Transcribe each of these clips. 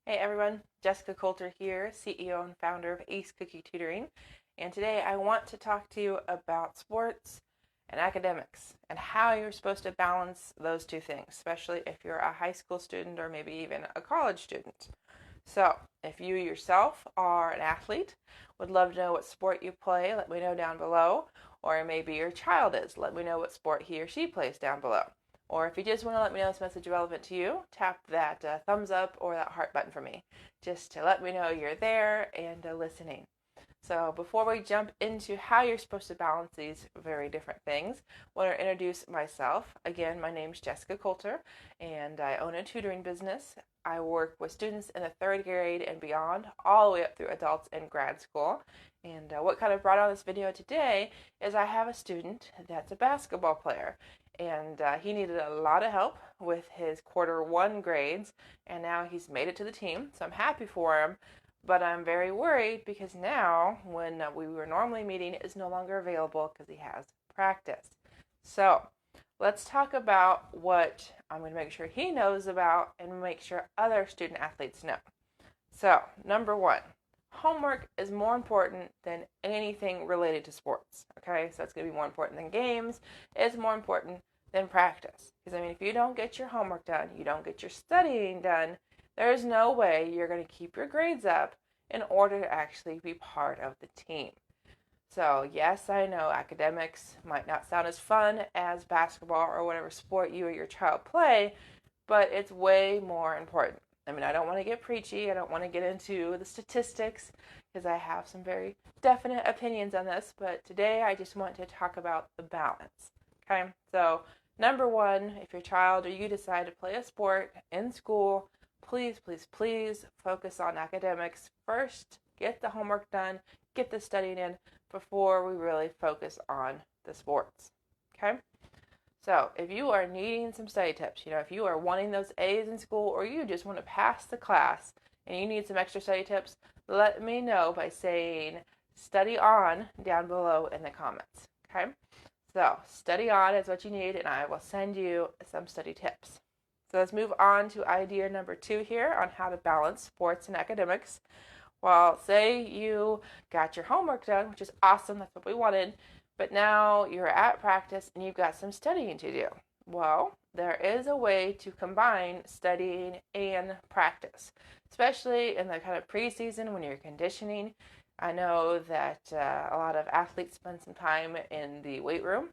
Hey everyone, Jessica Coulter here, CEO and founder of Ace Cookie Tutoring. And today I want to talk to you about sports and academics and how you're supposed to balance those two things, especially if you're a high school student or maybe even a college student. So, if you yourself are an athlete, would love to know what sport you play, let me know down below. Or maybe your child is, let me know what sport he or she plays down below. Or if you just want to let me know this message is relevant to you, tap that thumbs up or that heart button for me, just to let me know you're there and listening. So before we jump into how you're supposed to balance these very different things, I want to introduce myself. Again, my name's Jessica Coulter, and I own a tutoring business. I work with students in the third grade and beyond, all the way up through adults and grad school. And what kind of brought on this video today is I have a student that's a basketball player, and he needed a lot of help with his quarter one grades, and now he's made it to the team, so I'm happy for him. But I'm very worried because now, when we were normally meeting, is no longer available because he has practice. So let's talk about what I'm going to make sure he knows about and make sure other student athletes know. So, number one, homework is more important than anything related to sports. Okay, so it's going to be more important than games. It's more important than practice. Because, if you don't get your homework done, you don't get your studying done, there's no way you're going to keep your grades up in order to actually be part of the team. So, yes, I know academics might not sound as fun as basketball or whatever sport you or your child play, but it's way more important. I don't want to get preachy. I don't want to get into the statistics because I have some very definite opinions on this, but today I just want to talk about the balance. Okay, so number one, if your child or you decide to play a sport in school, please, please, please focus on academics first. Get the homework done, get the studying in before we really focus on the sports. Okay? So, if you are needing some study tips, if you are wanting those A's in school or you just want to pass the class and you need some extra study tips, let me know by saying study on down below in the comments. Okay? So, study on is what you need, and I will send you some study tips. So let's move on to idea number 2 here on how to balance sports and academics. Well, say you got your homework done, which is awesome, that's what we wanted, but now you're at practice and you've got some studying to do. Well, there is a way to combine studying and practice, especially in the kind of preseason when you're conditioning. I know that a lot of athletes spend some time in the weight room,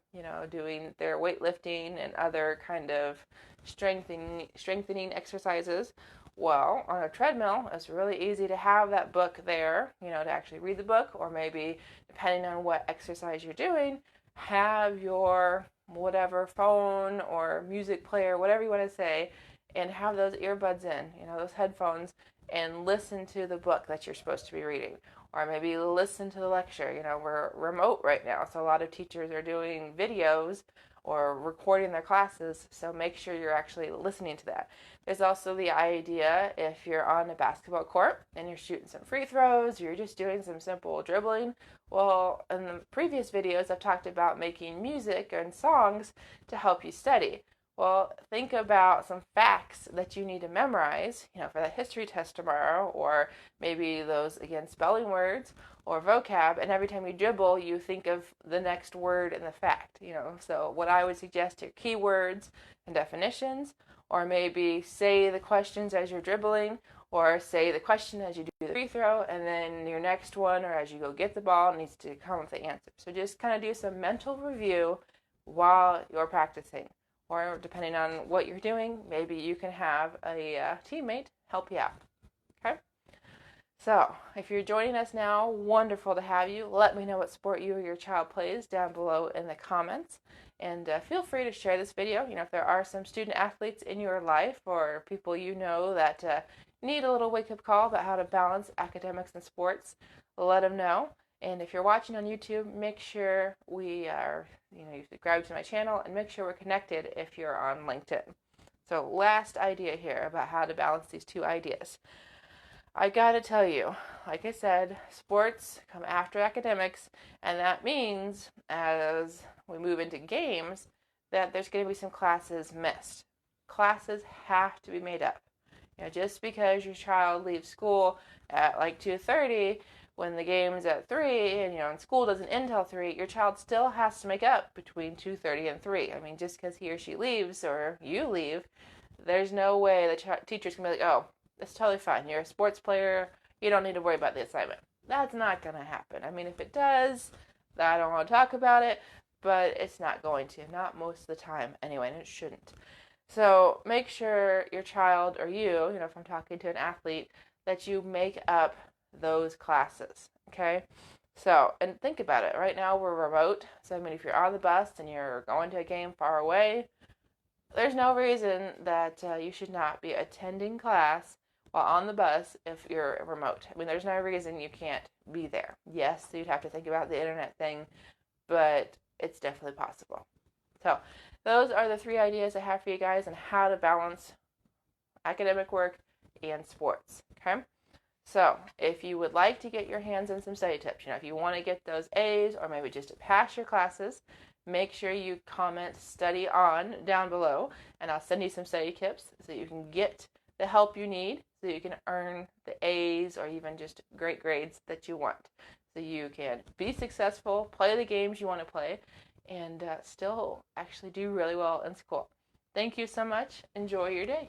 doing their weightlifting and other kind of strengthening exercises. Well, on a treadmill, it's really easy to have that book there, to actually read the book, or maybe, depending on what exercise you're doing, have your whatever phone or music player, whatever you want to say, and have those earbuds in, those headphones, and listen to the book that you're supposed to be reading. Or maybe listen to the lecture. We're remote right now, so a lot of teachers are doing videos or recording their classes, so make sure you're actually listening to that. There's also the idea if you're on a basketball court and you're shooting some free throws, or you're just doing some simple dribbling. Well, in the previous videos, I've talked about making music and songs to help you study. Well, think about some facts that you need to memorize, for the history test tomorrow, or maybe those, again, spelling words or vocab, and every time you dribble, you think of the next word in the fact, So what I would suggest are keywords and definitions, or maybe say the questions as you're dribbling, or say the question as you do the free throw, and then your next one, or as you go get the ball, needs to come with the answer. So just kind of do some mental review while you're practicing. Or depending on what you're doing, maybe you can have a teammate help you out. Okay? So, if you're joining us now, wonderful to have you. Let me know what sport you or your child plays down below in the comments. And feel free to share this video. If there are some student athletes in your life or people you know that need a little wake-up call about how to balance academics and sports, let them know. And if you're watching on YouTube, make sure we are, you subscribe to my channel and make sure we're connected if you're on LinkedIn. So last idea here about how to balance these two ideas. I gotta tell you, like I said, sports come after academics, and that means as we move into games that there's going to be some classes missed. Classes have to be made up. Just because your child leaves school at like 2:30 when the game's at 3 and school doesn't end till 3, your child still has to make up between 2:30 and 3. I mean, just because he or she leaves or you leave, there's no way the teacher's going to be like, oh, it's totally fine. You're a sports player. You don't need to worry about the assignment. That's not going to happen. I mean, if it does, I don't want to talk about it, but it's not going to. Not most of the time anyway, and it shouldn't. So make sure your child or you, if I'm talking to an athlete, that you make up those classes, okay? So, and think about it. Right now we're remote. So, I mean, if you're on the bus and you're going to a game far away, there's no reason that you should not be attending class while on the bus if you're remote. I mean, there's no reason you can't be there. Yes, you'd have to think about the internet thing, but it's definitely possible. So, those are the 3 ideas I have for you guys on how to balance academic work and sports. Okay? So, if you would like to get your hands on some study tips, if you want to get those A's or maybe just to pass your classes, make sure you comment study on down below, and I'll send you some study tips so you can get the help you need so you can earn the A's or even just great grades that you want. So you can be successful, play the games you want to play, and still actually do really well in school. Thank you so much. Enjoy your day.